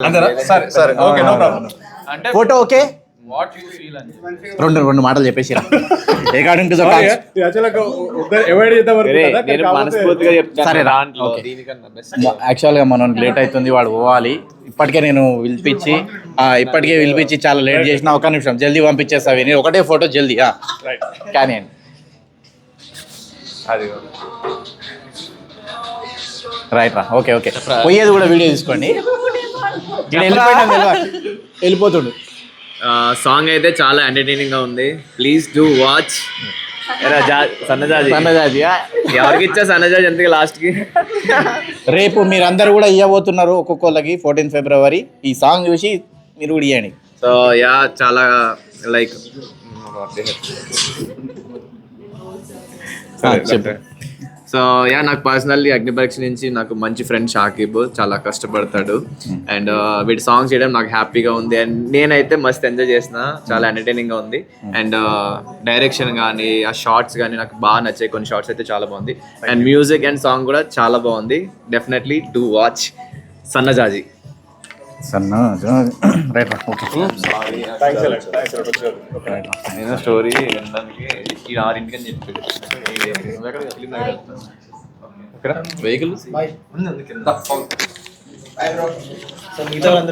అంతేనా? సరే okay, no problem. అంటే photo okay, what you feel అని రెండు మాటలు చెప్పేసిరా. నేను మనస్ఫూర్తిగా చెప్తాను. సరే రా. దాంట్లో ఓకే. దీనికన్నా బెస్ట్ యాక్చువల్గా మనం లేట్ అవుతుంది, వాడు పోవాలి. ఇప్పటికే నేను పిలిపించి చాలా లేట్ చేసిన. ఒక నిమిషం జల్దీ పంపించేస్తావి. నేను ఒకటే ఫోటో జల్దీ కానీ అది రైట్ రా. ఓకే పోయేది కూడా వీడియో తీసుకోండి. వెళ్ళిపోతుండు. సాంగ్ అయితే చాలా ఎంటర్టైనింగ్ గా ఉంది. Please do watch. సన్నజాజి ఎవరికి ఇచ్చా సన్నజాజి ఎందుకు లాస్ట్ కి. రేపు మీరందరూ కూడా ఇవ్వబోతున్నారు ఒక్కొక్కళ్ళకి 14 ఫిబ్రవరి. ఈ సాంగ్ చూసి మీరు కూడా ఇవ్వండి. సో యా చాలా లైక్ చెప్పు. సో యా నాకు పర్సనల్లీ అగ్నిపరీక్ష నుంచి నాకు మంచి ఫ్రెండ్ షాకిబ్, చాలా కష్టపడతాడు. అండ్ వీటి సాంగ్స్ చేయడం నాకు హ్యాపీగా ఉంది. అండ్ నేనైతే మస్త్ ఎంజాయ్ చేసిన, చాలా ఎంటర్టైనింగ్ గా ఉంది. అండ్ డైరెక్షన్ కానీ ఆ షార్ట్స్ కానీ నాకు బాగా నచ్చాయి. కొన్ని షార్ట్స్ అయితే చాలా బాగుంది. అండ్ మ్యూజిక్ అండ్ సాంగ్ కూడా చాలా బాగుంది. డెఫినెట్లీ డు వాచ్ సన్నజాజి. రైట్ రా. ఓకే నేను స్టోరీ వినడానికి ఈ 6 అని చెప్పాడు. వెహికల్